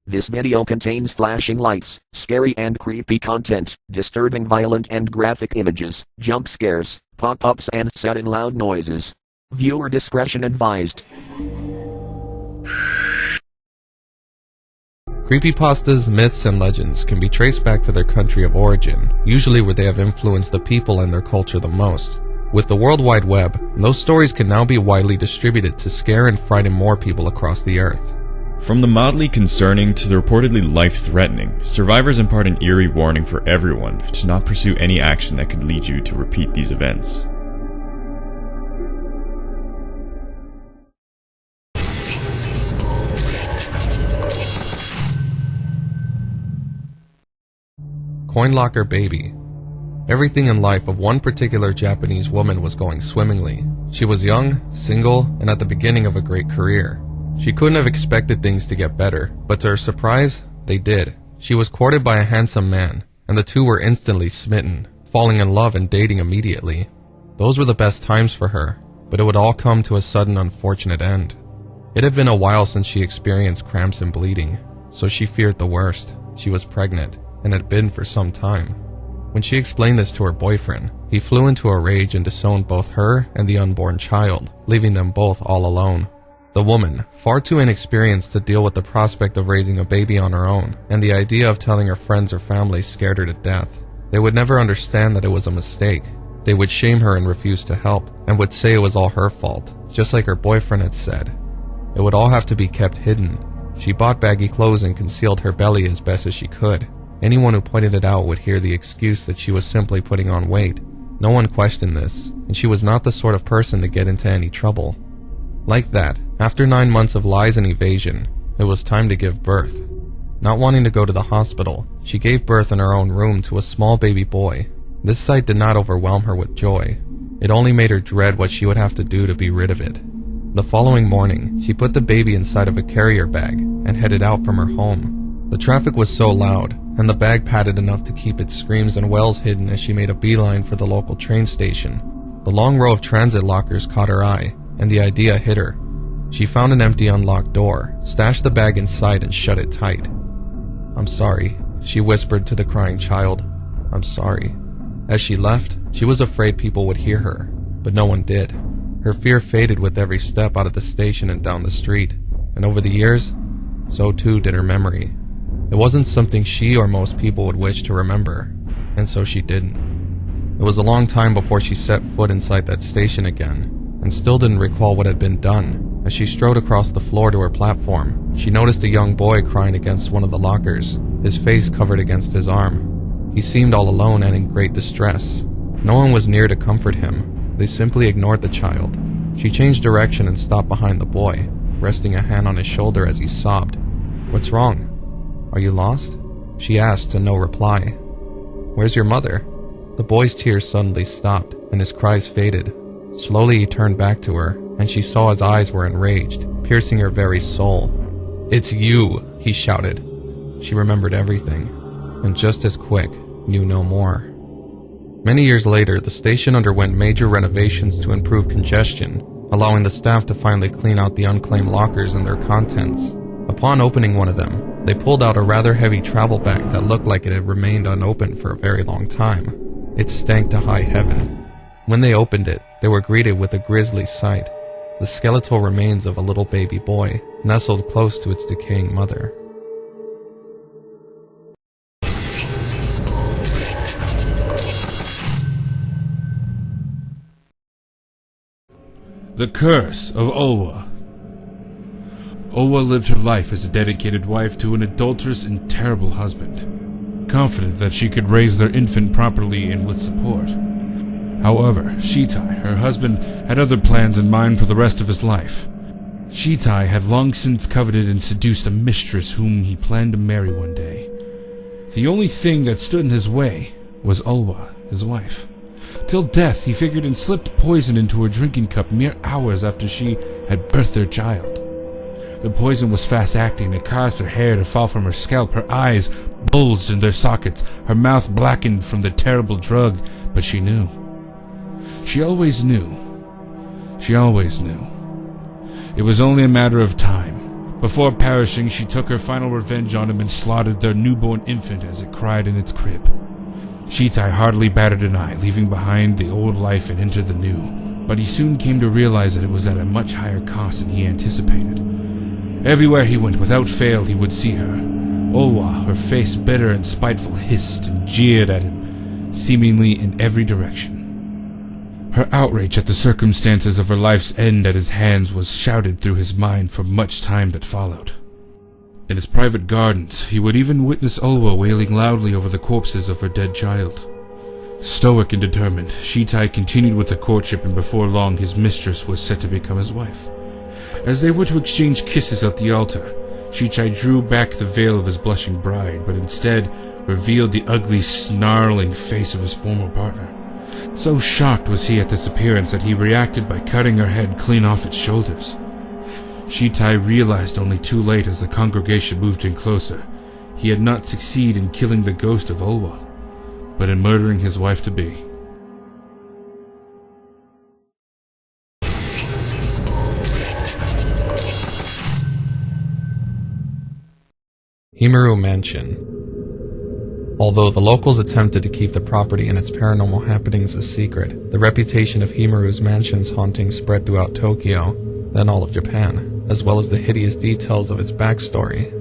This video contains flashing lights, scary and creepy content, disturbing violent and graphic images, jump scares, pop-ups and sudden loud noises. Viewer discretion advised. Creepypastas, myths, and legends can be traced back to their country of origin, usually where they have influenced the people and their culture the most. With the World Wide Web, those stories can now be widely distributed to scare and frighten more people across the earth. From the mildly concerning to the reportedly life-threatening, survivors impart an eerie warning for everyone to not pursue any action that could lead you to repeat these events. Coin locker baby. Everything in life of one particular Japanese woman was going swimmingly. She was young, single, and at the beginning of a great career. She couldn't have expected things to get better, but to her surprise, they did. She was courted by a handsome man, and the two were instantly smitten, falling in love and dating immediately. Those were the best times for her, but it would all come to a sudden unfortunate end. It had been a while since she experienced cramps and bleeding, so she feared the worst. She was pregnant, and had been for some time. When she explained this to her boyfriend, he flew into a rage and disowned both her and the unborn child, leaving them both all alone. The woman, far too inexperienced to deal with the prospect of raising a baby on her own, and the idea of telling her friends or family scared her to death. They would never understand that it was a mistake. They would shame her and refuse to help, and would say it was all her fault, just like her boyfriend had said. It would all have to be kept hidden. She bought baggy clothes and concealed her belly as best as she could. Anyone who pointed it out would hear the excuse that she was simply putting on weight. No one questioned this, and she was not the sort of person to get into any trouble. Like that, after 9 months of lies and evasion, it was time to give birth. Not wanting to go to the hospital, she gave birth in her own room to a small baby boy. This sight did not overwhelm her with joy. It only made her dread what she would have to do to be rid of it. The following morning, she put the baby inside of a carrier bag and headed out from her home. The traffic was so loud, and the bag padded enough to keep its screams and wails hidden as she made a beeline for the local train station. The long row of transit lockers caught her eye, and the idea hit her. She found an empty unlocked door, stashed the bag inside and shut it tight. "I'm sorry," she whispered to the crying child. "I'm sorry." As she left, she was afraid people would hear her, but no one did. Her fear faded with every step out of the station and down the street, and over the years, so too did her memory. It wasn't something she or most people would wish to remember, and so she didn't. It was a long time before she set foot inside that station again, and still didn't recall what had been done. As she strode across the floor to her platform, she noticed a young boy crying against one of the lockers, his face covered against his arm. He seemed all alone and in great distress. No one was near to comfort him. They simply ignored the child. She changed direction and stopped behind the boy, resting a hand on his shoulder as he sobbed. "What's wrong? Are you lost?" she asked, to no reply. "Where's your mother?" The boy's tears suddenly stopped, and his cries faded. Slowly he turned back to her, and she saw his eyes were enraged, piercing her very soul. "It's you!" he shouted. She remembered everything, and just as quick, knew no more. Many years later, the station underwent major renovations to improve congestion, allowing the staff to finally clean out the unclaimed lockers and their contents. Upon opening one of them, they pulled out a rather heavy travel bag that looked like it had remained unopened for a very long time. It stank to high heaven. When they opened it, they were greeted with a grisly sight: the skeletal remains of a little baby boy, nestled close to its decaying mother. The Curse of Owa. Owa lived her life as a dedicated wife to an adulterous and terrible husband, confident that she could raise their infant properly and with support. However, Shitai, her husband, had other plans in mind for the rest of his life. Shitai had long since coveted and seduced a mistress whom he planned to marry one day. The only thing that stood in his way was Owa, his wife. Till death, he figured, and slipped poison into her drinking cup mere hours after she had birthed their child. The poison was fast-acting and caused her hair to fall from her scalp. Her eyes bulged in their sockets, her mouth blackened from the terrible drug, but she knew. She always knew. She always knew. It was only a matter of time, Before perishing, she took her final revenge on him and slaughtered their newborn infant as it cried in its crib. Shitai hardly batted an eye, leaving behind the old life and entered the new. But he soon came to realize that it was at a much higher cost than he anticipated. Everywhere he went, without fail, he would see her. Owa, her face bitter and spiteful, hissed and jeered at him, seemingly in every direction. Her outrage at the circumstances of her life's end at his hands was shouted through his mind for much time that followed. In his private gardens, he would even witness Owa wailing loudly over the corpses of her dead child. Stoic and determined, Shitai continued with the courtship, and before long his mistress was set to become his wife. As they were to exchange kisses at the altar, Shitai drew back the veil of his blushing bride, but instead revealed the ugly, snarling face of his former partner. So shocked was he at this appearance that he reacted by cutting her head clean off its shoulders. Shitai realized only too late as the congregation moved in closer, he had not succeeded in killing the ghost of Owa, but in murdering his wife-to-be. Himuro Mansion. Although the locals attempted to keep the property and its paranormal happenings a secret, the reputation of Himuro's mansion's haunting spread throughout Tokyo, then all of Japan, as well as the hideous details of its backstory.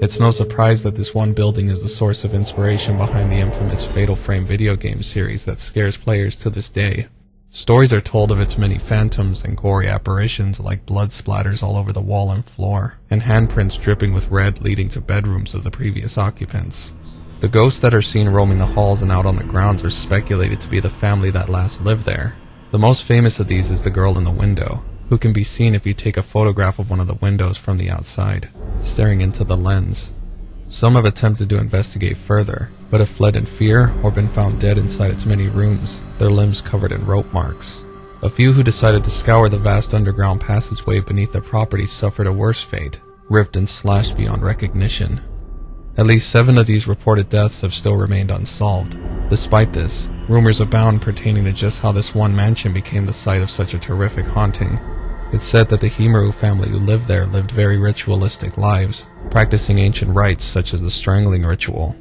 It's no surprise that this one building is the source of inspiration behind the infamous Fatal Frame video game series that scares players to this day. Stories are told of its many phantoms and gory apparitions like blood splatters all over the wall and floor, and handprints dripping with red leading to bedrooms of the previous occupants. The ghosts that are seen roaming the halls and out on the grounds are speculated to be the family that last lived there. The most famous of these is the girl in the window, who can be seen if you take a photograph of one of the windows from the outside, staring into the lens. Some have attempted to investigate further, but have fled in fear or been found dead inside its many rooms, their limbs covered in rope marks. A few who decided to scour the vast underground passageway beneath the property suffered a worse fate, ripped and slashed beyond recognition. At least 7 of these reported deaths have still remained unsolved. Despite this, rumors abound pertaining to just how this one mansion became the site of such a terrific haunting. It's said that the Himuro family who lived there lived very ritualistic lives, practicing ancient rites such as the strangling ritual.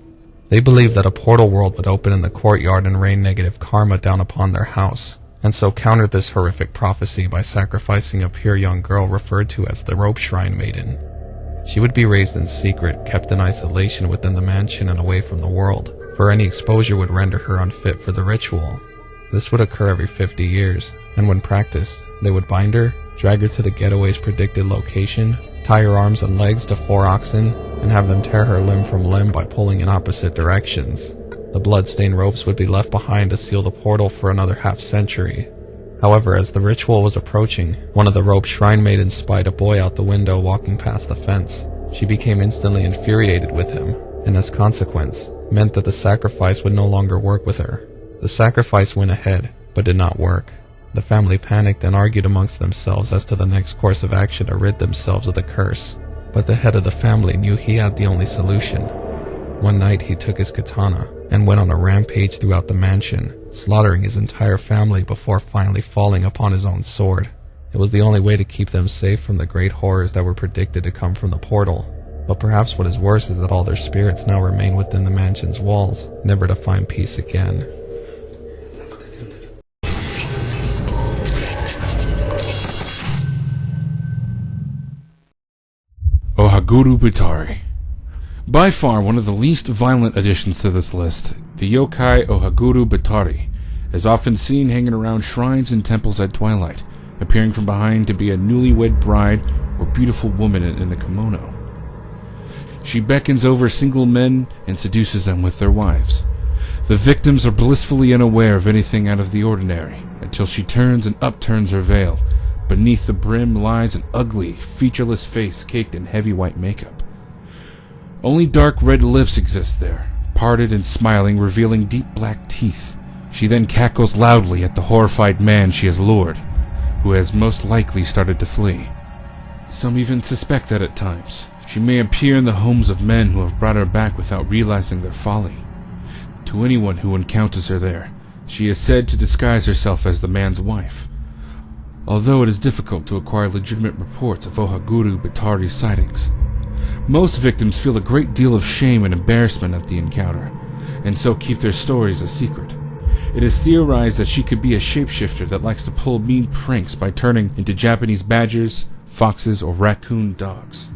They believed that a portal world would open in the courtyard and rain negative karma down upon their house, and so countered this horrific prophecy by sacrificing a pure young girl referred to as the Rope Shrine Maiden. She would be raised in secret, kept in isolation within the mansion and away from the world, for any exposure would render her unfit for the ritual. This would occur every 50 years, and when practiced, they would bind her, drag her to the getaway's predicted location, tie her arms and legs to 4 oxen, and have them tear her limb from limb by pulling in opposite directions. The blood-stained ropes would be left behind to seal the portal for another half-century. However, as the ritual was approaching, one of the Rope Shrine Maidens spied a boy out the window walking past the fence. She became instantly infuriated with him, and as consequence, meant that the sacrifice would no longer work with her. The sacrifice went ahead, but did not work. The family panicked and argued amongst themselves as to the next course of action to rid themselves of the curse, but the head of the family knew he had the only solution. One night he took his katana and went on a rampage throughout the mansion, slaughtering his entire family before finally falling upon his own sword. It was the only way to keep them safe from the great horrors that were predicted to come from the portal. But perhaps what is worse is that all their spirits now remain within the mansion's walls, never to find peace again. Ohaguro Bettari. By far one of the least violent additions to this list, the yokai Ohaguro Bettari is often seen hanging around shrines and temples at twilight, appearing from behind to be a newlywed bride or beautiful woman in a kimono. She beckons over single men and seduces them with their wives. The victims are blissfully unaware of anything out of the ordinary until she turns and upturns her veil. Beneath the brim lies an ugly, featureless face caked in heavy white makeup. Only dark red lips exist there, parted and smiling, revealing deep black teeth. She then cackles loudly at the horrified man she has lured, who has most likely started to flee. Some even suspect that at times she may appear in the homes of men who have brought her back without realizing their folly. To anyone who encounters her there, she is said to disguise herself as the man's wife. although it is difficult to acquire legitimate reports of Ohaguro Bettari sightings. Most victims feel a great deal of shame and embarrassment at the encounter, and so keep their stories a secret. It is theorized that she could be a shapeshifter that likes to pull mean pranks by turning into Japanese badgers, foxes, or raccoon dogs.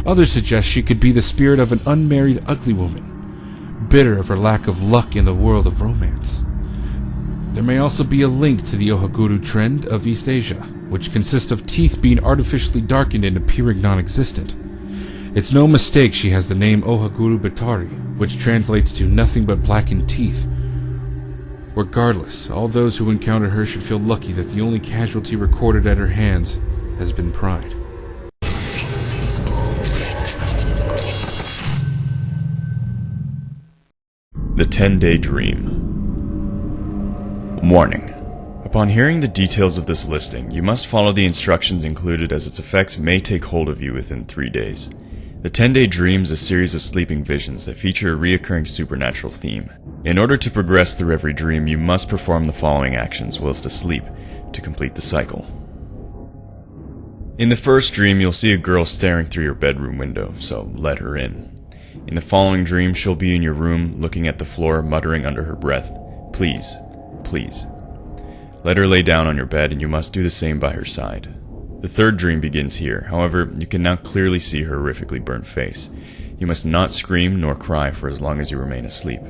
Others suggest she could be the spirit of an unmarried ugly woman, bitter of her lack of luck in the world of romance. There may also be a link to the Ohaguro trend of East Asia, which consists of teeth being artificially darkened and appearing non-existent. It's no mistake she has the name Ohaguro Bettari, which translates to nothing but blackened teeth. Regardless, all those who encounter her should feel lucky that the only casualty recorded at her hands has been pride. The 10-Day Dream. Warning. Upon hearing the details of this listing, you must follow the instructions included as its effects may take hold of you within 3 days. The 10-Day Dream is a series of sleeping visions that feature a reoccurring supernatural theme. In order to progress through every dream, you must perform the following actions whilst asleep to complete the cycle. In the first dream, you'll see a girl staring through your bedroom window, so let her in. In the following dream, she'll be in your room, looking at the floor, muttering under her breath, "Please, please." Let her lay down on your bed, and you must do the same by her side. The third dream begins here. However, you can now clearly see her horrifically burnt face. You must not scream nor cry for as long as you remain asleep.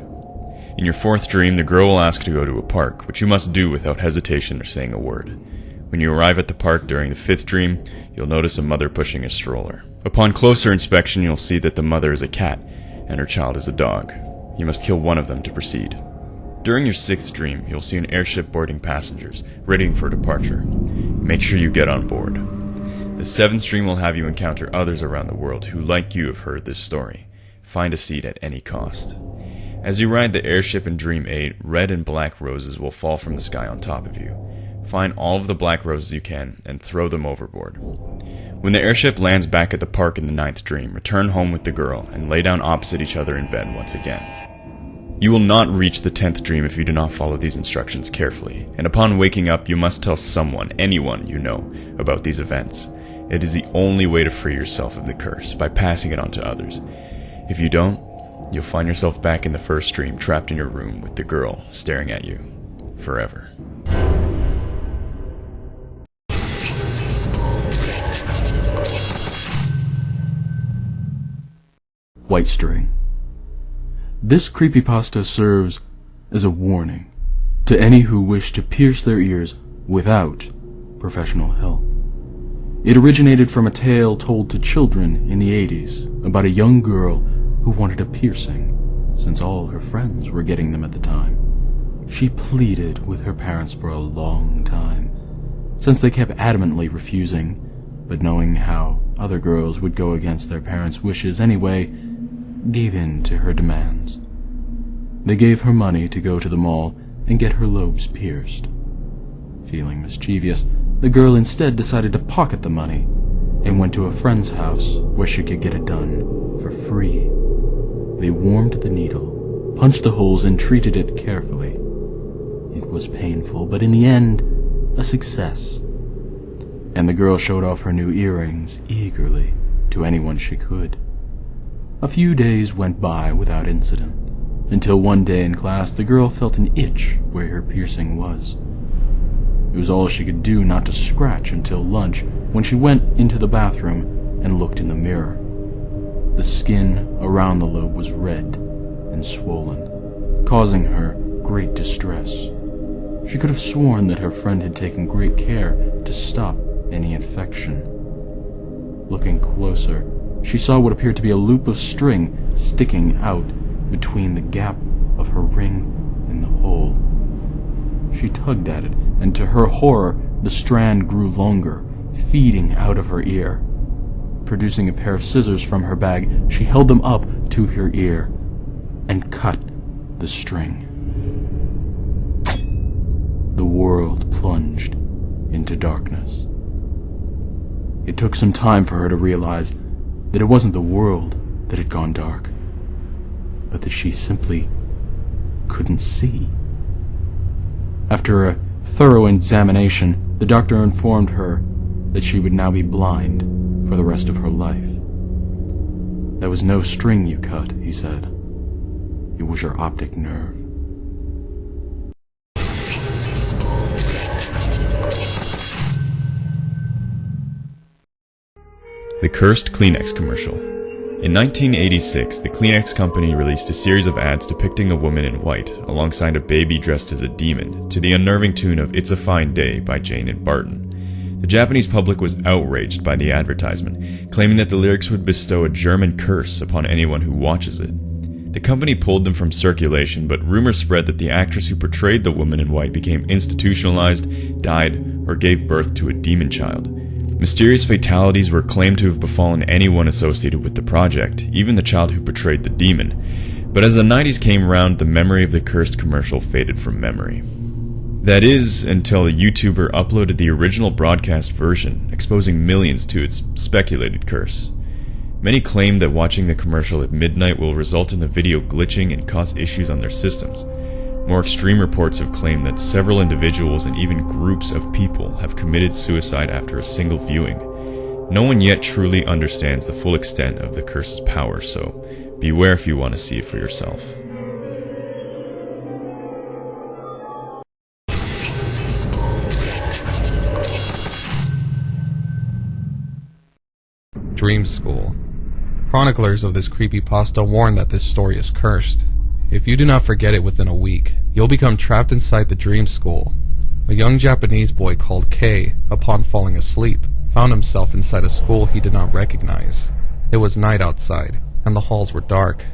In your fourth dream, the girl will ask to go to a park, which you must do without hesitation or saying a word. When you arrive at the park during the fifth dream, you'll notice a mother pushing a stroller. Upon closer inspection, you'll see that the mother is a cat, and her child is a dog. You must kill one of them to proceed. During your sixth dream, you'll see an airship boarding passengers, ready for departure. Make sure you get on board. The seventh dream will have you encounter others around the world who, like you, have heard this story. Find a seat at any cost. As you ride the airship in Dream 8, red and black roses will fall from the sky on top of you. Find all of the black roses you can, and throw them overboard. When the airship lands back at the park in the ninth dream, return home with the girl, and lay down opposite each other in bed once again. You will not reach the 10th dream if you do not follow these instructions carefully, and upon waking up you must tell someone, anyone you know, about these events. It is the only way to free yourself of the curse, by passing it on to others. If you don't, you'll find yourself back in the first dream, trapped in your room with the girl staring at you forever. White String. This creepypasta serves as a warning to any who wish to pierce their ears without professional help. It originated from a tale told to children in the 80s about a young girl who wanted a piercing, since all her friends were getting them at the time. She pleaded with her parents for a long time, since they kept adamantly refusing, but knowing how other girls would go against their parents' wishes anyway, gave in to her demands. They gave her money to go to the mall and get her lobes pierced. Feeling mischievous, the girl instead decided to pocket the money and went to a friend's house where she could get it done for free. They warmed the needle, punched the holes, and treated it carefully. It was painful, but in the end, a success. And the girl showed off her new earrings eagerly to anyone she could. A few days went by without incident, until one day in class the girl felt an itch where her piercing was. It was all she could do not to scratch until lunch, when she went into the bathroom and looked in the mirror. The skin around the lobe was red and swollen, causing her great distress. She could have sworn that her friend had taken great care to stop any infection. Looking closer, she saw what appeared to be a loop of string sticking out between the gap of her ring and the hole. She tugged at it, and to her horror, the strand grew longer, feeding out of her ear. Producing a pair of scissors from her bag, she held them up to her ear and cut the string. The world plunged into darkness. It took some time for her to realize that it wasn't the world that had gone dark, but that she simply couldn't see. After a thorough examination, The doctor informed her that she would now be blind for the rest of her life. That was no string you cut, he said. It was your optic nerve. The Cursed Kleenex Commercial. In 1986, the Kleenex company released a series of ads depicting a woman in white alongside a baby dressed as a demon to the unnerving tune of It's a Fine Day by Jane and Barton. The Japanese public was outraged by the advertisement, claiming that the lyrics would bestow a German curse upon anyone who watches it. The company pulled them from circulation, but rumors spread that the actress who portrayed the woman in white became institutionalized, died, or gave birth to a demon child. Mysterious fatalities were claimed to have befallen anyone associated with the project, even the child who portrayed the demon. But as the 90s came around, the memory of the cursed commercial faded from memory. That is, until a YouTuber uploaded the original broadcast version, exposing millions to its speculated curse. Many claim that watching the commercial at midnight will result in the video glitching and cause issues on their systems. More extreme reports have claimed that several individuals and even groups of people have committed suicide after a single viewing. No one yet truly understands the full extent of the curse's power, so beware if you want to see it for yourself. Dream School. Chroniclers of this creepypasta warn that this story is cursed. If you do not forget it within a week, you'll become trapped inside the Dream School. A young Japanese boy called Kei, upon falling asleep, found himself inside a school he did not recognize. It was night outside, and the halls were dark.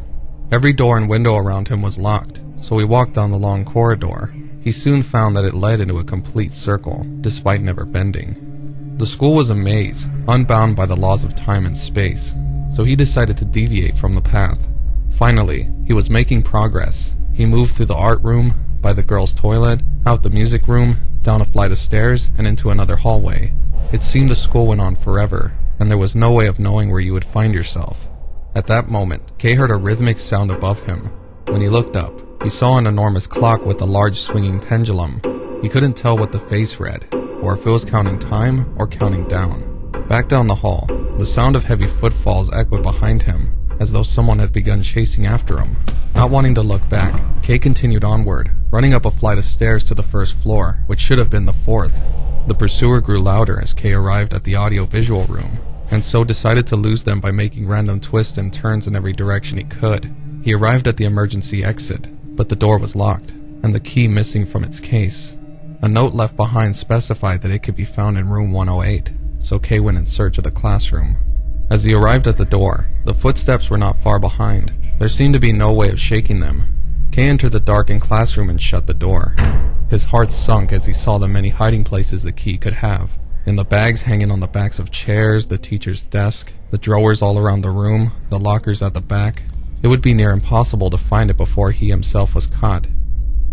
Every door and window around him was locked, so he walked down the long corridor. He soon found that it led into a complete circle, despite never bending. The school was a maze, unbound by the laws of time and space, so he decided to deviate from the path. Finally, he was making progress. He moved through the art room, by the girls' toilet, out the music room, down a flight of stairs, and into another hallway. It seemed the school went on forever, and there was no way of knowing where you would find yourself. At that moment, Kei heard a rhythmic sound above him. When he looked up, he saw an enormous clock with a large swinging pendulum. He couldn't tell what the face read, or if it was counting time or counting down. Back down the hall, the sound of heavy footfalls echoed behind him, as though someone had begun chasing after him. Not wanting to look back, Kei continued onward, running up a flight of stairs to the first floor, which should have been the fourth. The pursuer grew louder as Kei arrived at the audio-visual room, and so decided to lose them by making random twists and turns in every direction he could. He arrived at the emergency exit, but the door was locked, and the key missing from its case. A note left behind specified that it could be found in room 108, so Kei went in search of the classroom. As he arrived at the door, the footsteps were not far behind. There seemed to be no way of shaking them. Kei entered the darkened classroom and shut the door. His heart sunk as he saw the many hiding places the key could have. In the bags hanging on the backs of chairs, the teacher's desk, the drawers all around the room, the lockers at the back. It would be near impossible to find it before he himself was caught.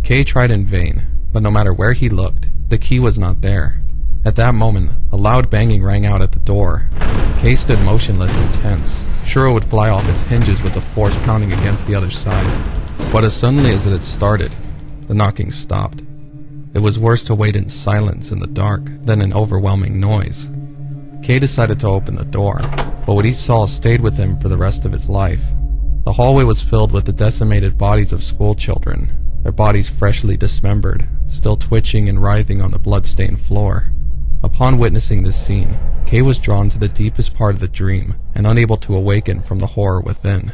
Kei tried in vain, but no matter where he looked, the key was not there. At that moment, a loud banging rang out at the door. Kei stood motionless and tense, sure it would fly off its hinges with the force pounding against the other side. But as suddenly as it had started, the knocking stopped. It was worse to wait in silence in the dark than in overwhelming noise. Kei decided to open the door, but what he saw stayed with him for the rest of his life. The hallway was filled with the decimated bodies of school children, their bodies freshly dismembered, still twitching and writhing on the blood-stained floor. Upon witnessing this scene, Kei was drawn to the deepest part of the dream and unable to awaken from the horror within.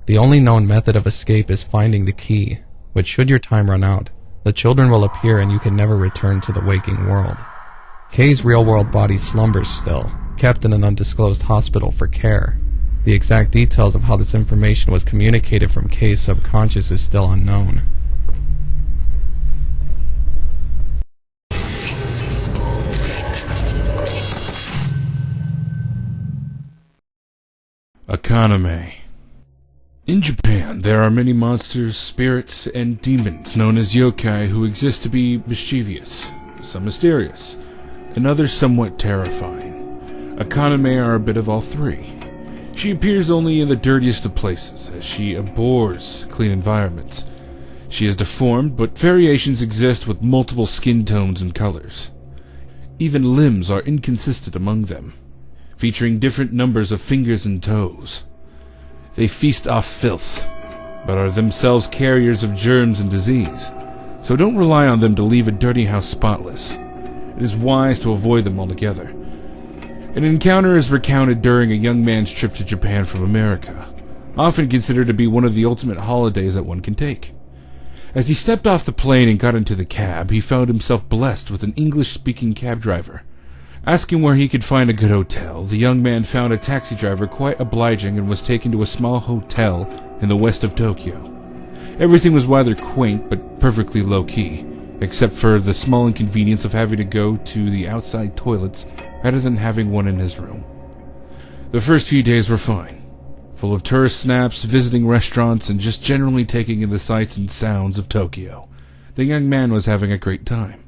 The only known method of escape is finding the key, which should your time run out, the children will appear and you can never return to the waking world. Kei's real-world body slumbers still, kept in an undisclosed hospital for care. The exact details of how this information was communicated from Kei's subconscious is still unknown. Akaname. In Japan, there are many monsters, spirits, and demons known as yokai who exist to be mischievous, some mysterious, and others somewhat terrifying. Akaname are a bit of all three. She appears only in the dirtiest of places, as she abhors clean environments. She is deformed, but variations exist with multiple skin tones and colors. Even limbs are inconsistent among them, featuring different numbers of fingers and toes. They feast off filth, but are themselves carriers of germs and disease, so don't rely on them to leave a dirty house spotless. It is wise to avoid them altogether. An encounter is recounted during a young man's trip to Japan from America, often considered to be one of the ultimate holidays that one can take. As he stepped off the plane and got into the cab, he found himself blessed with an English-speaking cab driver. Asking where he could find a good hotel, the young man found a taxi driver quite obliging and was taken to a small hotel in the west of Tokyo. Everything was rather quaint but perfectly low-key, except for the small inconvenience of having to go to the outside toilets rather than having one in his room. The first few days were fine, full of tourist snaps, visiting restaurants, and just generally taking in the sights and sounds of Tokyo. The young man was having a great time.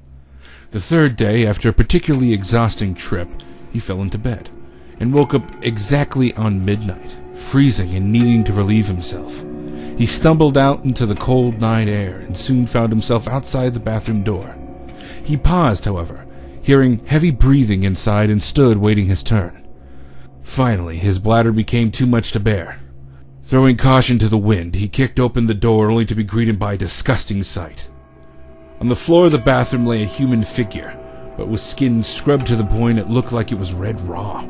The third day, after a particularly exhausting trip, he fell into bed, and woke up exactly on midnight, freezing and needing to relieve himself. He stumbled out into the cold night air, and soon found himself outside the bathroom door. He paused, however, hearing heavy breathing inside, and stood waiting his turn. Finally, his bladder became too much to bear. Throwing caution to the wind, he kicked open the door only to be greeted by a disgusting sight. On the floor of the bathroom lay a human figure, but with skin scrubbed to the point it looked like it was red raw.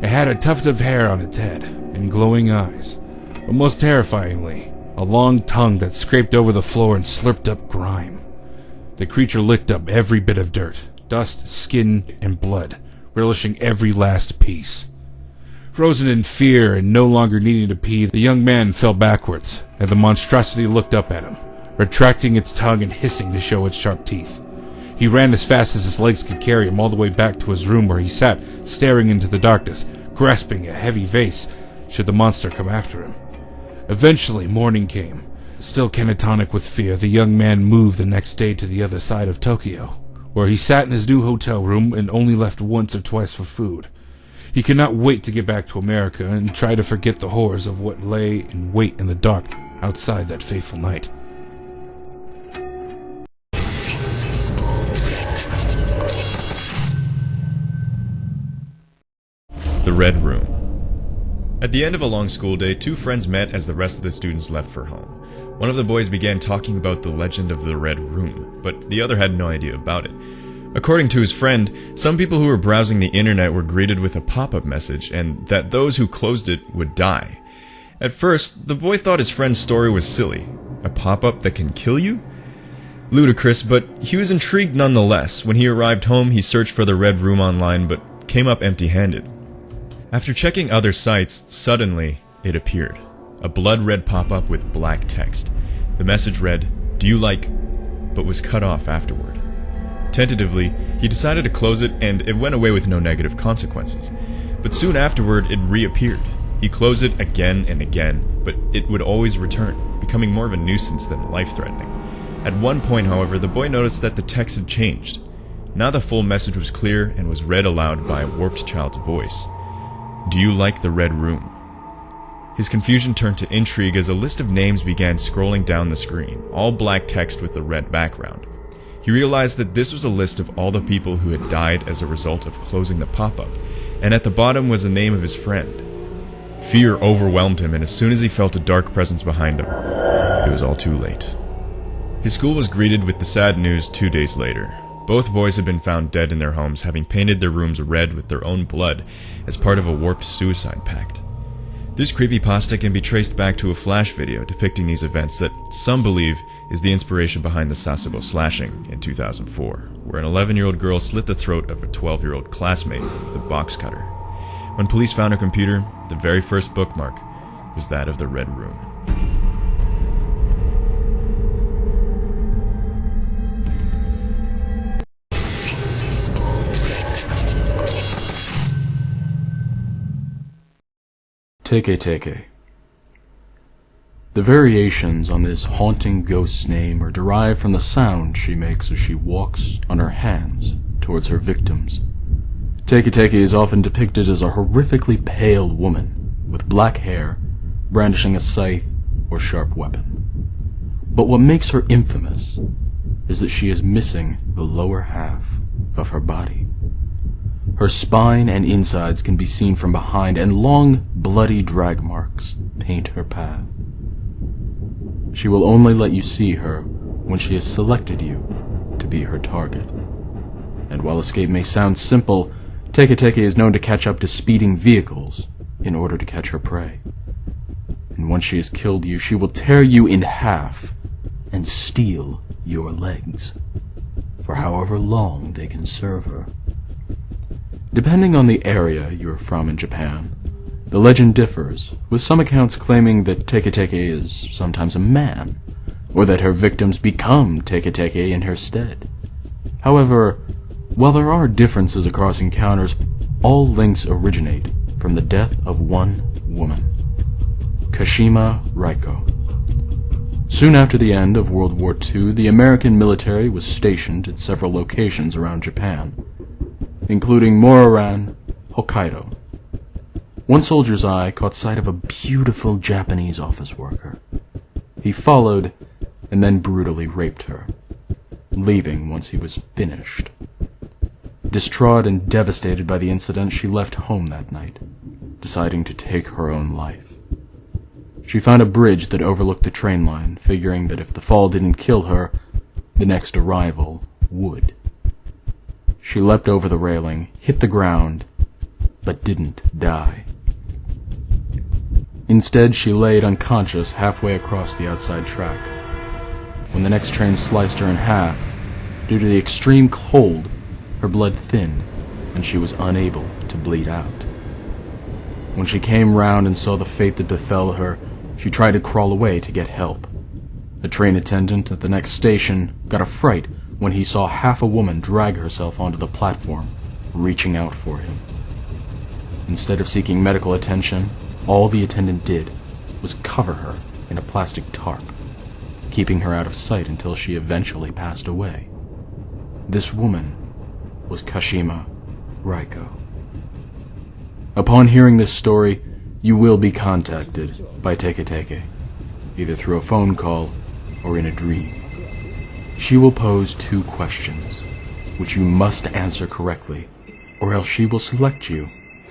It had a tuft of hair on its head, and glowing eyes, but most terrifyingly, a long tongue that scraped over the floor and slurped up grime. The creature licked up every bit of dirt, dust, skin, and blood, relishing every last piece. Frozen in fear and no longer needing to pee, the young man fell backwards, and the monstrosity looked up at him, retracting its tongue and hissing to show its sharp teeth. He ran as fast as his legs could carry him all the way back to his room, where he sat, staring into the darkness, grasping a heavy vase should the monster come after him. Eventually, morning came. Still catatonic with fear, the young man moved the next day to the other side of Tokyo, where he sat in his new hotel room and only left once or twice for food. He could not wait to get back to America and try to forget the horrors of what lay in wait in the dark outside that fateful night. The Red Room. At the end of a long school day, two friends met as the rest of the students left for home. One of the boys began talking about the legend of the Red Room, but the other had no idea about it. According to his friend, some people who were browsing the internet were greeted with a pop-up message, and that those who closed it would die. At first, the boy thought his friend's story was silly. A pop-up that can kill you? Ludicrous, but he was intrigued nonetheless. When he arrived home, he searched for the Red Room online, but came up empty-handed. After checking other sites, suddenly it appeared. A blood-red pop-up with black text. The message read, "Do you like," but was cut off afterward. Tentatively, he decided to close it, and it went away with no negative consequences. But soon afterward, it reappeared. He closed it again and again, but it would always return, becoming more of a nuisance than life-threatening. At one point, however, the boy noticed that the text had changed. Now the full message was clear and was read aloud by a warped child's voice. "Do you like the Red Room?" His confusion turned to intrigue as a list of names began scrolling down the screen, all black text with a red background. He realized that this was a list of all the people who had died as a result of closing the pop-up, and at the bottom was the name of his friend. Fear overwhelmed him, and as soon as he felt a dark presence behind him, it was all too late. His school was greeted with the sad news 2 days later. Both boys had been found dead in their homes, having painted their rooms red with their own blood as part of a warped suicide pact. This creepypasta can be traced back to a flash video depicting these events that some believe is the inspiration behind the Sasebo slashing in 2004, where an 11-year-old girl slit the throat of a 12-year-old classmate with a box cutter. When police found her computer, the very first bookmark was that of the Red Room. Teke Teke. The variations on this haunting ghost's name are derived from the sound she makes as she walks on her hands towards her victims. Teke Teke is often depicted as a horrifically pale woman with black hair, brandishing a scythe or sharp weapon. But what makes her infamous is that she is missing the lower half of her body. Her spine and insides can be seen from behind, and long, bloody drag marks paint her path. She will only let you see her when she has selected you to be her target. And while escape may sound simple, Teke Teke is known to catch up to speeding vehicles in order to catch her prey. And once she has killed you, she will tear you in half and steal your legs, for however long they can serve her. Depending on the area you are from in Japan, the legend differs, with some accounts claiming that Teke Teke is sometimes a man, or that her victims become Teke Teke in her stead. However, while there are differences across encounters, all links originate from the death of one woman, Kashima Raiko. Soon after the end of World War II, the American military was stationed at several locations around Japan, including Mororan, Hokkaido. One soldier's eye caught sight of a beautiful Japanese office worker. He followed and then brutally raped her, leaving once he was finished. Distraught and devastated by the incident, she left home that night, deciding to take her own life. She found a bridge that overlooked the train line, figuring that if the fall didn't kill her, the next arrival would. She leapt over the railing, hit the ground, but didn't die. Instead, she laid unconscious halfway across the outside track. When the next train sliced her in half, due to the extreme cold, her blood thinned, and she was unable to bleed out. When she came round and saw the fate that befell her, she tried to crawl away to get help. The train attendant at the next station got a fright when he saw half a woman drag herself onto the platform, reaching out for him. Instead of seeking medical attention, all the attendant did was cover her in a plastic tarp, keeping her out of sight until she eventually passed away. This woman was Kashima Raiko. Upon hearing this story, you will be contacted by Teke Teke, either through a phone call or in a dream. She will pose 2 questions, which you must answer correctly, or else she will select you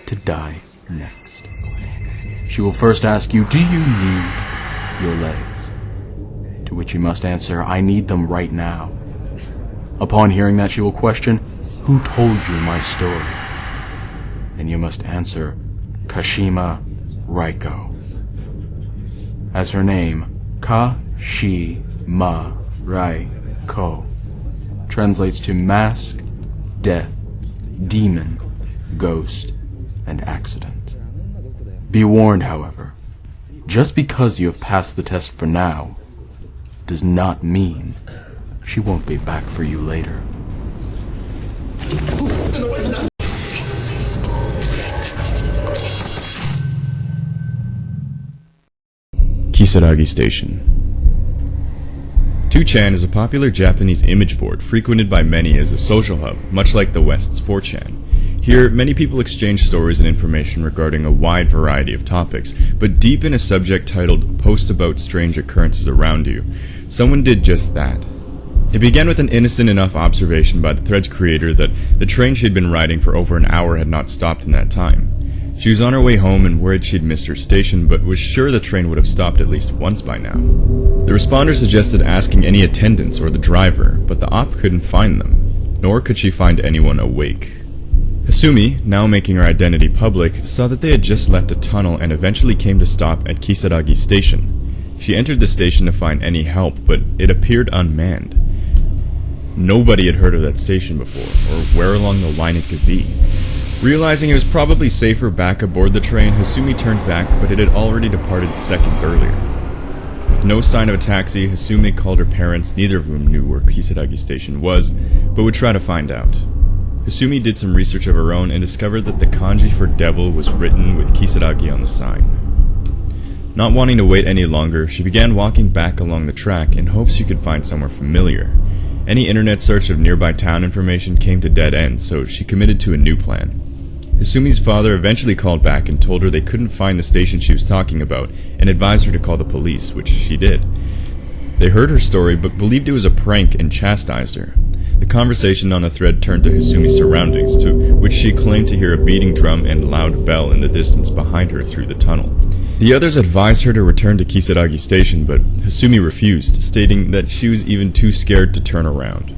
to die next. She will first ask you, do you need your legs? To which you must answer, I need them right now. Upon hearing that, she will question, who told you my story? And you must answer, Kashima Raiko. As her name, Ka-shi-ma Raiko, translates to mask, death, demon, ghost, and accident. Be warned, however, just because you have passed the test for now, does not mean she won't be back for you later. Kisaragi Station. 2chan is a popular Japanese image board frequented by many as a social hub, much like the West's 4chan. Here, many people exchange stories and information regarding a wide variety of topics, but deep in a subject titled Post About Strange Occurrences Around You, someone did just that. It began with an innocent enough observation by the thread's creator that the train she'd been riding for over an hour had not stopped in that time. She was on her way home and worried she'd missed her station, but was sure the train would have stopped at least once by now. The responder suggested asking any attendants or the driver, but the op couldn't find them, nor could she find anyone awake. Hasumi, now making her identity public, saw that they had just left a tunnel and eventually came to stop at Kisaragi Station. She entered the station to find any help, but it appeared unmanned. Nobody had heard of that station before, or where along the line it could be. Realizing it was probably safer back aboard the train, Hasumi turned back, but it had already departed seconds earlier. With no sign of a taxi, Hasumi called her parents, neither of whom knew where Kisaragi Station was, but would try to find out. Hasumi did some research of her own and discovered that the kanji for devil was written with Kisaragi on the sign. Not wanting to wait any longer, she began walking back along the track in hopes she could find somewhere familiar. Any internet search of nearby town information came to dead ends, so she committed to a new plan. Hasumi's father eventually called back and told her they couldn't find the station she was talking about and advised her to call the police, which she did. They heard her story but believed it was a prank and chastised her. The conversation on the thread turned to Hisumi's surroundings, to which she claimed to hear a beating drum and loud bell in the distance behind her through the tunnel. The others advised her to return to Kisaragi Station, but Hisumi refused, stating that she was even too scared to turn around.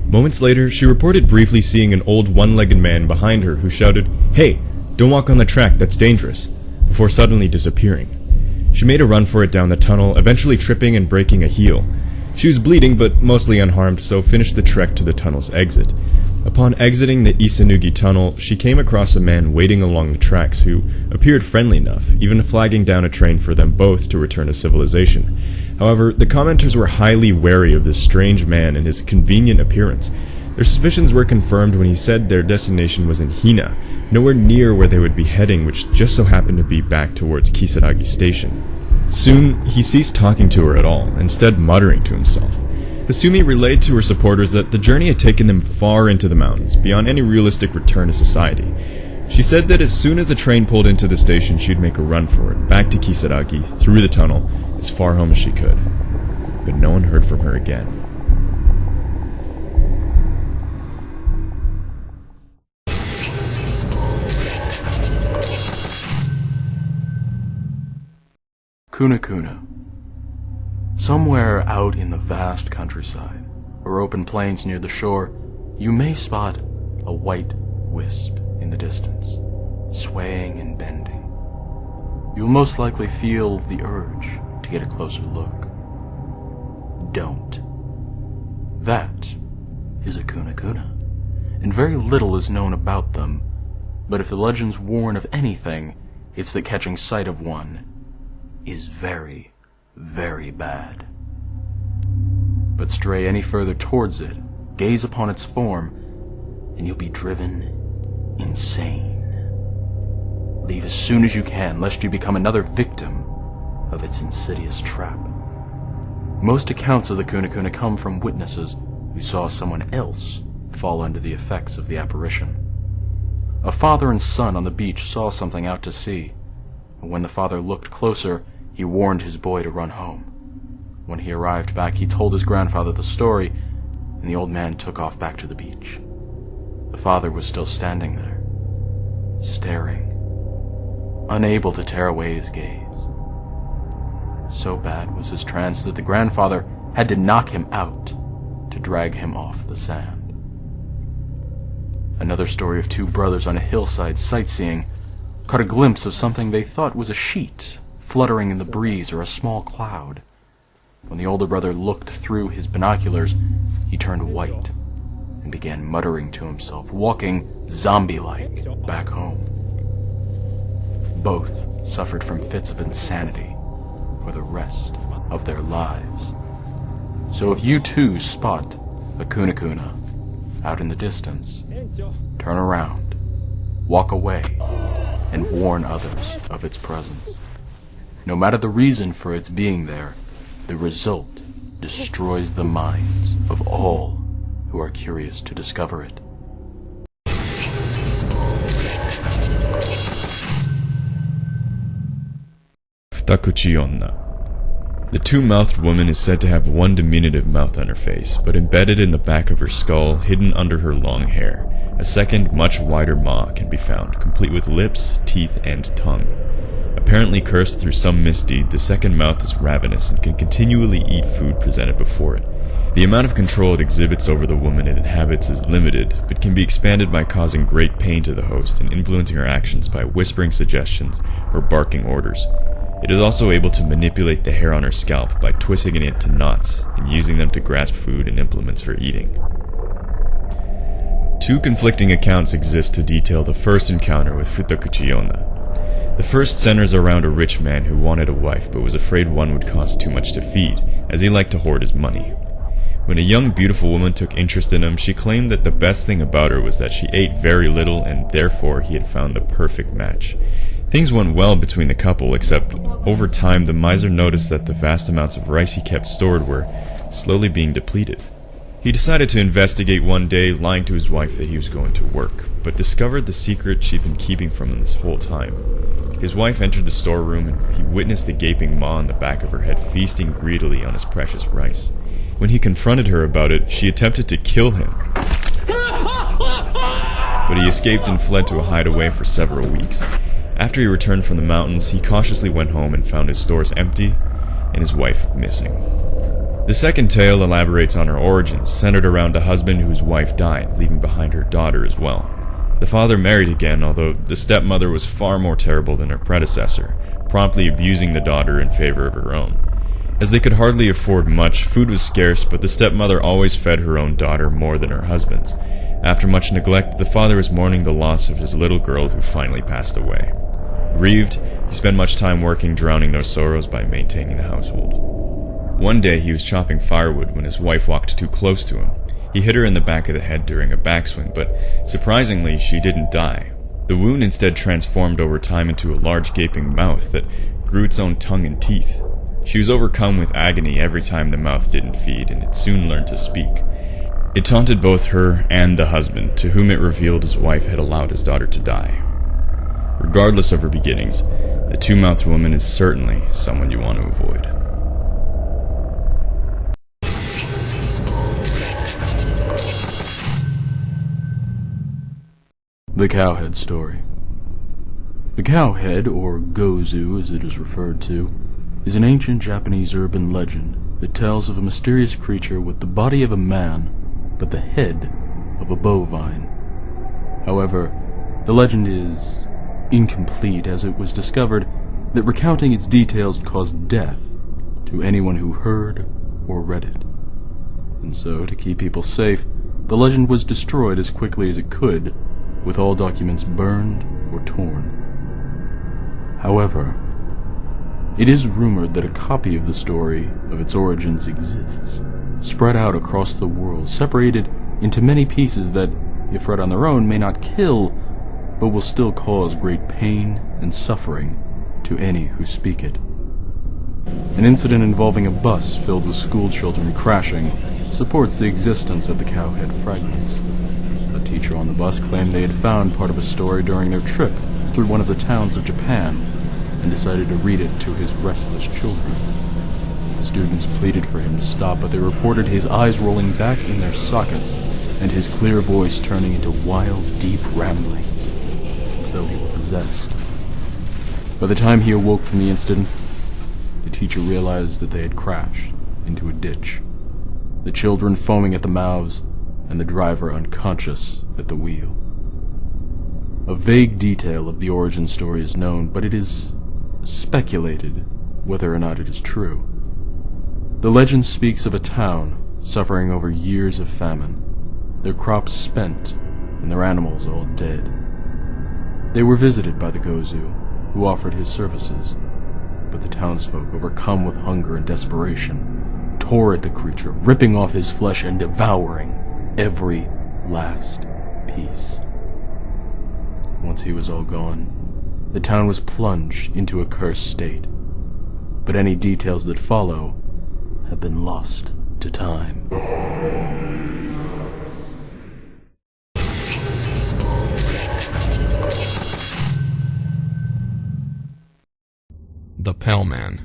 Moments later, she reported briefly seeing an old one-legged man behind her who shouted, "Hey, don't walk on the track, that's dangerous," before suddenly disappearing. She made a run for it down the tunnel, eventually tripping and breaking a heel. She was bleeding, but mostly unharmed, so finished the trek to the tunnel's exit. Upon exiting the Isanugi tunnel, she came across a man waiting along the tracks who appeared friendly enough, even flagging down a train for them both to return to civilization. However, the commenters were highly wary of this strange man and his convenient appearance. Their suspicions were confirmed when he said their destination was in Hina, nowhere near where they would be heading, which just so happened to be back towards Kisaragi Station. Soon, he ceased talking to her at all, instead muttering to himself. Hisumi relayed to her supporters that the journey had taken them far into the mountains, beyond any realistic return to society. She said that as soon as the train pulled into the station, she'd make a run for it, back to Kisaragi, through the tunnel, as far home as she could. But no one heard from her again. Kunekune. Somewhere out in the vast countryside, or open plains near the shore, you may spot a white wisp in the distance, swaying and bending. You'll most likely feel the urge to get a closer look. Don't. That is a Kunekune, and very little is known about them, but if the legends warn of anything, it's that catching sight of one is very, very bad. But stray any further towards it, gaze upon its form, and you'll be driven insane. Leave as soon as you can, lest you become another victim of its insidious trap. Most accounts of the Kunekune come from witnesses who saw someone else fall under the effects of the apparition. A father and son on the beach saw something out to sea, and when the father looked closer, he warned his boy to run home. When he arrived back, he told his grandfather the story, and the old man took off back to the beach. The father was still standing there, staring, unable to tear away his gaze. So bad was his trance that the grandfather had to knock him out to drag him off the sand. Another story of two brothers on a hillside sightseeing caught a glimpse of something they thought was a sheet fluttering in the breeze or a small cloud. When the older brother looked through his binoculars, he turned white and began muttering to himself, walking zombie-like back home. Both suffered from fits of insanity for the rest of their lives. So if you too spot a Kunekune out in the distance, turn around, walk away, and warn others of its presence. No matter the reason for its being there, the result destroys the minds of all who are curious to discover it. Futakuchi Onna. The two-mouthed woman is said to have one diminutive mouth on her face, but embedded in the back of her skull, hidden under her long hair, a second, much wider maw can be found, complete with lips, teeth, and tongue. Apparently cursed through some misdeed, the second mouth is ravenous and can continually eat food presented before it. The amount of control it exhibits over the woman it inhabits is limited, but can be expanded by causing great pain to the host and influencing her actions by whispering suggestions or barking orders. It is also able to manipulate the hair on her scalp by twisting it to knots and using them to grasp food and implements for eating. Two conflicting accounts exist to detail the first encounter with Futakuchi Onna. The first centers around a rich man who wanted a wife but was afraid one would cost too much to feed, as he liked to hoard his money. When a young beautiful woman took interest in him, she claimed that the best thing about her was that she ate very little and therefore he had found the perfect match. Things went well between the couple, except over time the miser noticed that the vast amounts of rice he kept stored were slowly being depleted. He decided to investigate one day, lying to his wife that he was going to work, but discovered the secret she'd been keeping from him this whole time. His wife entered the storeroom and he witnessed the gaping maw on the back of her head feasting greedily on his precious rice. When he confronted her about it, she attempted to kill him, but he escaped and fled to a hideaway for several weeks. After he returned from the mountains, he cautiously went home and found his stores empty and his wife missing. The second tale elaborates on her origins, centered around a husband whose wife died, leaving behind her daughter as well. The father married again, although the stepmother was far more terrible than her predecessor, promptly abusing the daughter in favor of her own. As they could hardly afford much, food was scarce, but the stepmother always fed her own daughter more than her husband's. After much neglect, the father was mourning the loss of his little girl who finally passed away. Grieved, he spent much time working, drowning those sorrows by maintaining the household. One day he was chopping firewood when his wife walked too close to him. He hit her in the back of the head during a backswing, but surprisingly she didn't die. The wound instead transformed over time into a large gaping mouth that grew its own tongue and teeth. She was overcome with agony every time the mouth didn't feed, and it soon learned to speak. It taunted both her and the husband, to whom it revealed his wife had allowed his daughter to die. Regardless of her beginnings, the two-mouthed woman is certainly someone you want to avoid. The Cowhead Story. The cowhead, or gozu as it is referred to, is an ancient Japanese urban legend that tells of a mysterious creature with the body of a man, but the head of a bovine. However, the legend is incomplete, as it was discovered that recounting its details caused death to anyone who heard or read it. And so, to keep people safe, the legend was destroyed as quickly as it could, with all documents burned or torn. However, it is rumored that a copy of the story of its origins exists, spread out across the world, separated into many pieces that, if read on their own, may not kill, but will still cause great pain and suffering to any who speak it. An incident involving a bus filled with school children crashing supports the existence of the cowhead fragments. A teacher on the bus claimed they had found part of a story during their trip through one of the towns of Japan and decided to read it to his restless children. The students pleaded for him to stop, but they reported his eyes rolling back in their sockets and his clear voice turning into wild, deep ramblings, as though he were possessed. By the time he awoke from the incident, the teacher realized that they had crashed into a ditch, the children foaming at the mouths and the driver unconscious at the wheel. A vague detail of the origin story is known, but it is speculated whether or not it is true. The legend speaks of a town suffering over years of famine, their crops spent and their animals all dead. They were visited by the gozu, who offered his services, but the townsfolk, overcome with hunger and desperation, tore at the creature, ripping off his flesh and devouring every last piece. Once he was all gone, the town was plunged into a cursed state, but any details that follow have been lost to time. The Pale Man.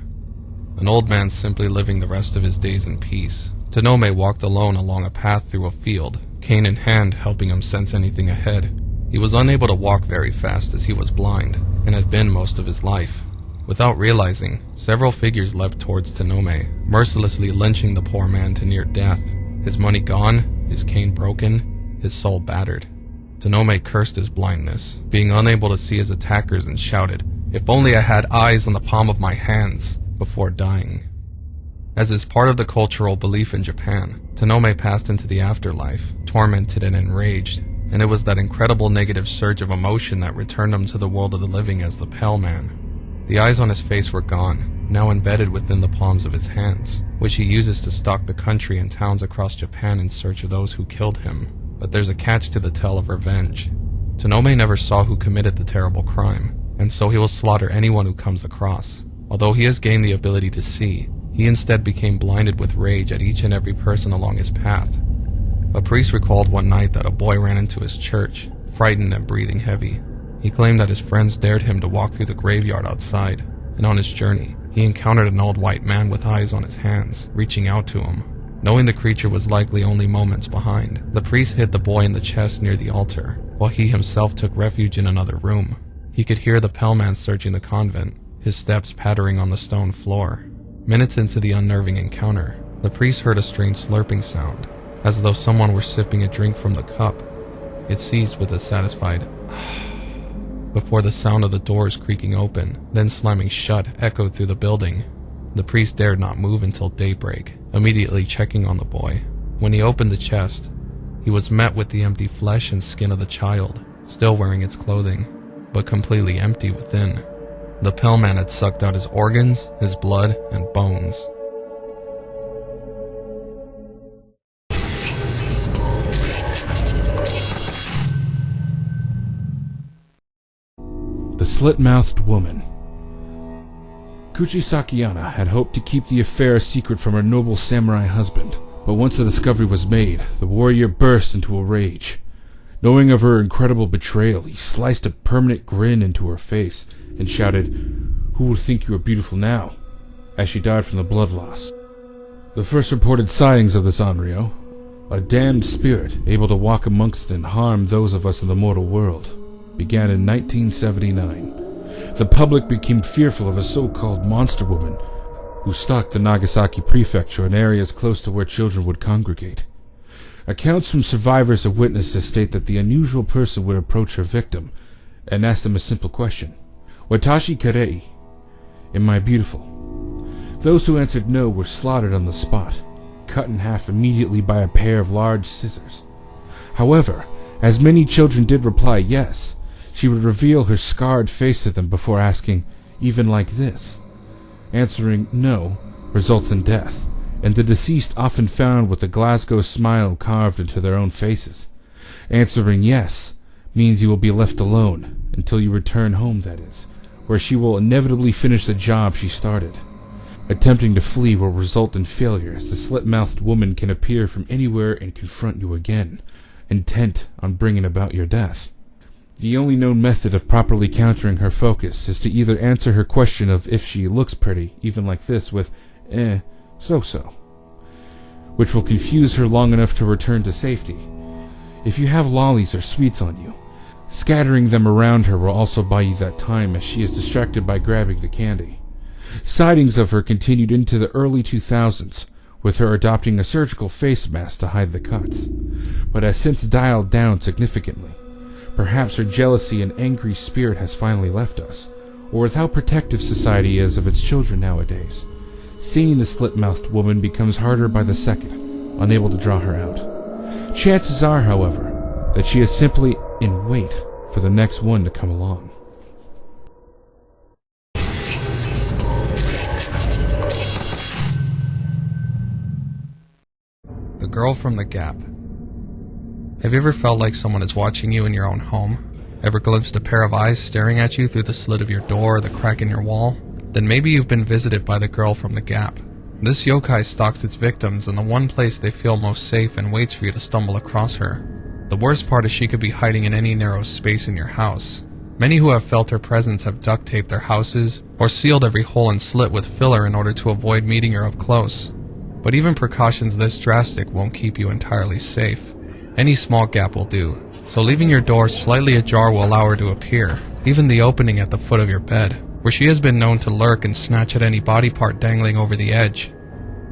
An old man simply living the rest of his days in peace. Akaname walked alone along a path through a field, cane in hand helping him sense anything ahead. He was unable to walk very fast as he was blind, and had been most of his life. Without realizing, several figures leapt towards Akaname, mercilessly lynching the poor man to near death. His money gone, his cane broken, his soul battered. Akaname cursed his blindness, being unable to see his attackers, and shouted, "If only I had eyes on the palm of my hands," before dying. As is part of the cultural belief in Japan, Akaname passed into the afterlife, tormented and enraged, and it was that incredible negative surge of emotion that returned him to the world of the living as the Pale Man. The eyes on his face were gone, now embedded within the palms of his hands, which he uses to stalk the country and towns across Japan in search of those who killed him. But there's a catch to the tale of revenge. Akaname never saw who committed the terrible crime, and so he will slaughter anyone who comes across. Although he has gained the ability to see, he instead became blinded with rage at each and every person along his path. A priest recalled one night that a boy ran into his church, frightened and breathing heavy. He claimed that his friends dared him to walk through the graveyard outside, and on his journey, he encountered an old white man with eyes on his hands, reaching out to him. Knowing the creature was likely only moments behind, the priest hit the boy in the chest near the altar, while he himself took refuge in another room. He could hear the Pellman searching the convent, his steps pattering on the stone floor. Minutes into the unnerving encounter, the priest heard a strange slurping sound, as though someone were sipping a drink from the cup. It ceased with a satisfied before the sound of the doors creaking open, then slamming shut, echoed through the building. The priest dared not move until daybreak, immediately checking on the boy. When he opened the chest, he was met with the empty flesh and skin of the child, still wearing its clothing, but completely empty within. The Pellman had sucked out his organs, his blood, and bones. The Slit-Mouthed Woman. Kuchisakiyama had hoped to keep the affair a secret from her noble samurai husband, but once the discovery was made, the warrior burst into a rage. Knowing of her incredible betrayal, he sliced a permanent grin into her face and shouted, "Who will think you are beautiful now?" as she died from the blood loss. The first reported sightings of this Onryo, a damned spirit able to walk amongst and harm those of us in the mortal world, began in 1979. The public became fearful of a so-called monster woman who stalked the Nagasaki prefecture and areas close to where children would congregate. Accounts from survivors and witnesses state that the unusual person would approach her victim and ask them a simple question: "Watashi karei? Am I beautiful?" Those who answered no were slaughtered on the spot, cut in half immediately by a pair of large scissors. However, as many children did reply yes, she would reveal her scarred face to them before asking, "Even like this?" Answering no results in death, and the deceased often found with a Glasgow smile carved into their own faces. Answering yes means you will be left alone until you return home, that is, where she will inevitably finish the job she started. Attempting to flee will result in failure, as the slit-mouthed woman can appear from anywhere and confront you again, intent on bringing about your death. The only known method of properly countering her focus is to either answer her question of if she looks pretty, even like this, with so-so, which will confuse her long enough to return to safety. If you have lollies or sweets on you, scattering them around her will also buy you that time, as she is distracted by grabbing the candy. Sightings of her continued into the early 2000s, with her adopting a surgical face mask to hide the cuts, but has since dialed down significantly. Perhaps her jealousy and angry spirit has finally left us, or with how protective society is of its children nowadays, seeing the slit-mouthed woman becomes harder by the second, unable to draw her out. Chances are, however, that she is simply in wait for the next one to come along. The Girl from the Gap. Have you ever felt like someone is watching you in your own home? Ever glimpsed a pair of eyes staring at you through the slit of your door or the crack in your wall? Then maybe you've been visited by the Girl from the Gap. This yokai stalks its victims in the one place they feel most safe and waits for you to stumble across her. The worst part is she could be hiding in any narrow space in your house. Many who have felt her presence have duct taped their houses or sealed every hole and slit with filler in order to avoid meeting her up close. But even precautions this drastic won't keep you entirely safe. Any small gap will do, so leaving your door slightly ajar will allow her to appear, even the opening at the foot of your bed, where she has been known to lurk and snatch at any body part dangling over the edge.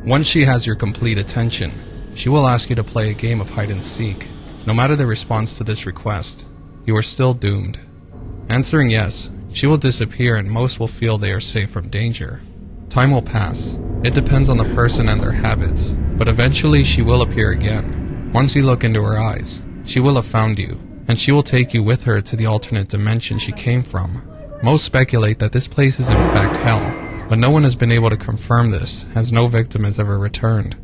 Once she has your complete attention, she will ask you to play a game of hide and seek. No matter the response to this request, you are still doomed. Answering yes, she will disappear and most will feel they are safe from danger. Time will pass. It depends on the person and their habits, but eventually she will appear again. Once you look into her eyes, she will have found you, and she will take you with her to the alternate dimension she came from. Most speculate that this place is in fact hell, but no one has been able to confirm this, as no victim has ever returned.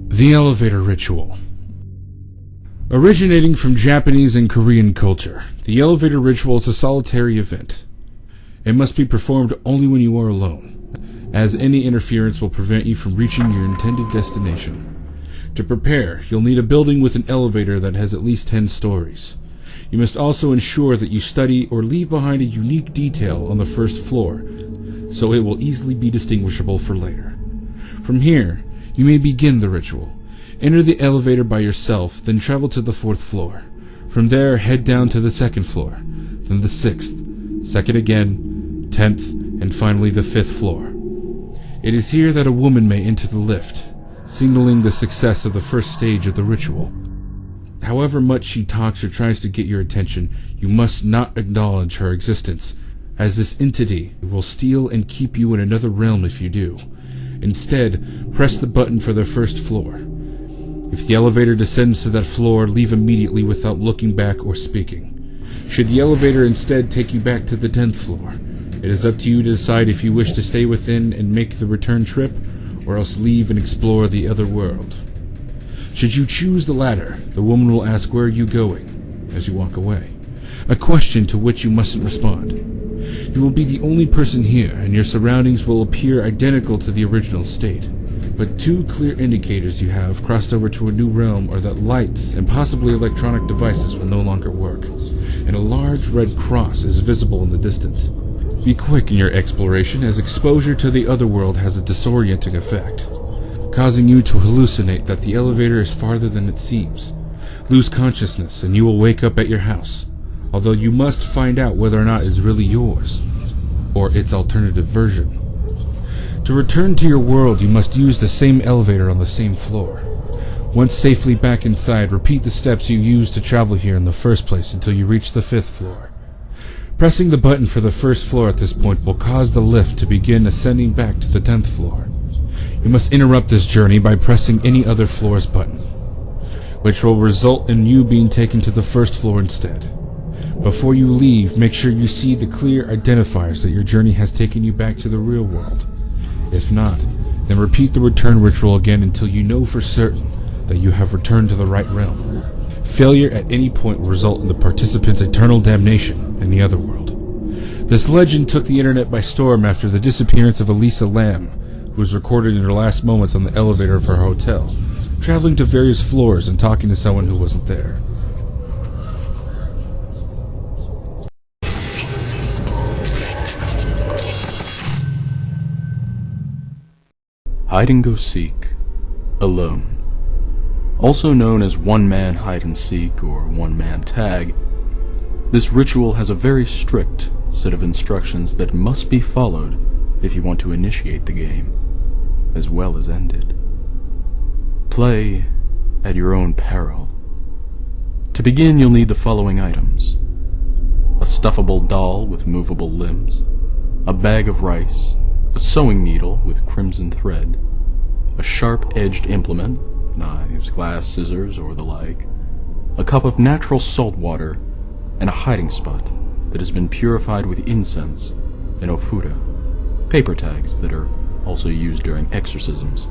The Elevator Ritual. Originating from Japanese and Korean culture, the elevator ritual is a solitary event. It must be performed only when you are alone, as any interference will prevent you from reaching your intended destination. To prepare, you'll need a building with an elevator that has at least 10 stories. You must also ensure that you study or leave behind a unique detail on the first floor, so it will easily be distinguishable for later. From here, you may begin the ritual. Enter the elevator by yourself, then travel to the 4th floor. From there, head down to the 2nd floor, then the 6th, 2nd again, 10th, and finally the 5th floor. It is here that a woman may enter the lift, signaling the success of the first stage of the ritual. However much she talks or tries to get your attention, you must not acknowledge her existence, as this entity will steal and keep you in another realm if you do. Instead, press the button for the 1st floor. If the elevator descends to that floor, leave immediately without looking back or speaking. Should the elevator instead take you back to the 10th floor, it is up to you to decide if you wish to stay within and make the return trip, or else leave and explore the other world. Should you choose the latter, the woman will ask, "Where are you going?" as you walk away, a question to which you mustn't respond. You will be the only person here, and your surroundings will appear identical to the original state. But 2 clear indicators you have crossed over to a new realm are that lights and possibly electronic devices will no longer work, and a large red cross is visible in the distance. Be quick in your exploration, as exposure to the other world has a disorienting effect, causing you to hallucinate that the elevator is farther than it seems. Lose consciousness and you will wake up at your house, although you must find out whether or not it's really yours, or its alternative version. To return to your world, you must use the same elevator on the same floor. Once safely back inside, repeat the steps you used to travel here in the first place until you reach the 5th floor. Pressing the button for the 1st floor at this point will cause the lift to begin ascending back to the 10th floor. You must interrupt this journey by pressing any other floor's button, which will result in you being taken to the 1st floor instead. Before you leave, make sure you see the clear identifiers that your journey has taken you back to the real world. If not, then repeat the return ritual again until you know for certain that you have returned to the right realm. Failure at any point will result in the participant's eternal damnation in the other world. This legend took the internet by storm after the disappearance of Elisa Lam, who was recorded in her last moments on the elevator of her hotel, traveling to various floors and talking to someone who wasn't there. Hide and go seek, alone. Also known as one-man hide-and-seek or one-man tag, this ritual has a very strict set of instructions that must be followed if you want to initiate the game, as well as end it. Play at your own peril. To begin, you'll need the following items: a stuffable doll with movable limbs, a bag of rice, a sewing needle with crimson thread, a sharp-edged implement, knives, glass, scissors, or the like, a cup of natural salt water, and a hiding spot that has been purified with incense and ofuda, paper tags that are also used during exorcisms.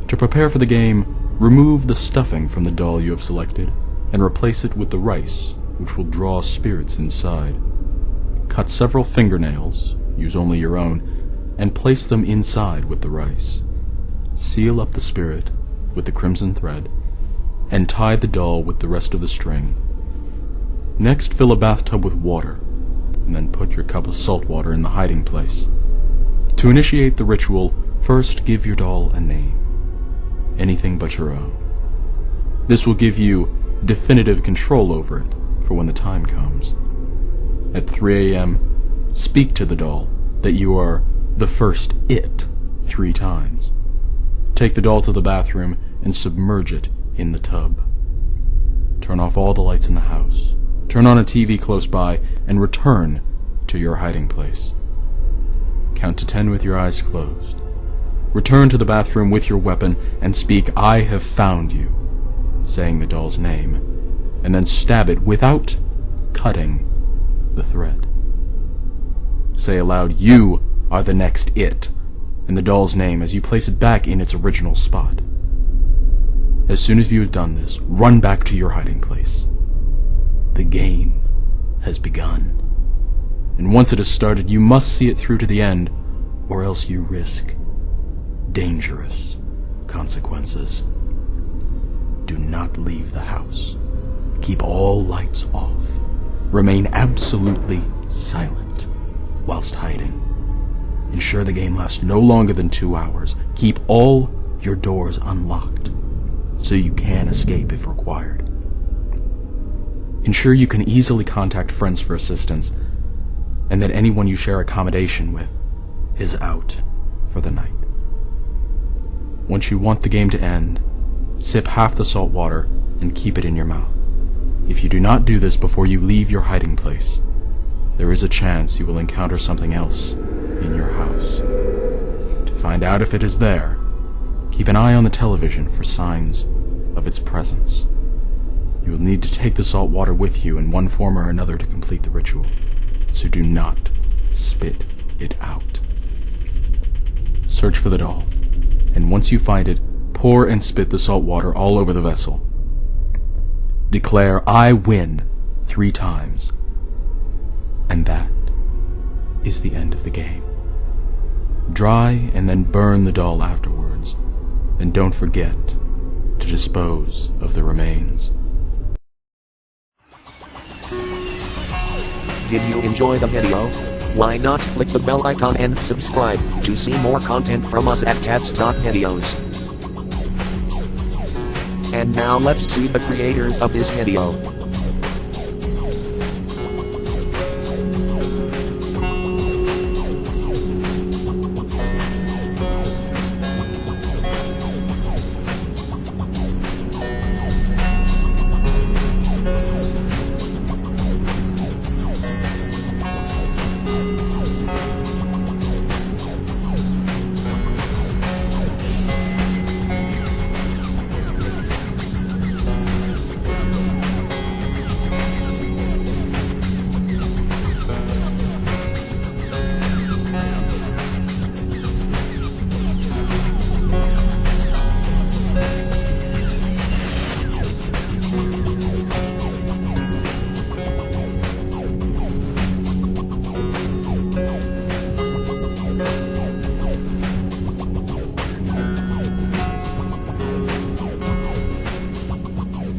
To prepare for the game, remove the stuffing from the doll you have selected and replace it with the rice, which will draw spirits inside. Cut several fingernails, use only your own, and place them inside with the rice. Seal up the spirit with the crimson thread, and tie the doll with the rest of the string. Next, fill a bathtub with water, and then put your cup of salt water in the hiding place. To initiate the ritual, first give your doll a name, anything but your own. This will give you definitive control over it for when the time comes. At 3 a.m., speak to the doll that you are the first it 3 times. Take the doll to the bathroom and submerge it in the tub. Turn off all the lights in the house. Turn on a TV close by and return to your hiding place. Count to 10 with your eyes closed. Return to the bathroom with your weapon and speak, "I have found you," saying the doll's name, and then stab it without cutting the thread. Say aloud, "You are the next it," and the doll's name as you place it back in its original spot. As soon as you have done this, run back to your hiding place. The game has begun. And once it has started, you must see it through to the end, or else you risk dangerous consequences. Do not leave the house. Keep all lights off. Remain absolutely silent whilst hiding. Ensure the game lasts no longer than 2 hours. Keep all your doors unlocked so you can escape if required. Ensure you can easily contact friends for assistance, and that anyone you share accommodation with is out for the night. Once you want the game to end, sip half the salt water and keep it in your mouth. If you do not do this before you leave your hiding place, there is a chance you will encounter something else in your house. To find out if it is there, keep an eye on the television for signs of its presence. You will need to take the salt water with you in one form or another to complete the ritual, so do not spit it out. Search for the doll, and once you find it, pour and spit the salt water all over the vessel. Declare, "I win," 3 times, and that is the end of the game. Dry and then burn the doll afterwards, and don't forget to dispose of the remains. Did you enjoy the video? Why not click the bell icon and subscribe to see more content from us at TatsTopVideos. And now let's see the creators of this video.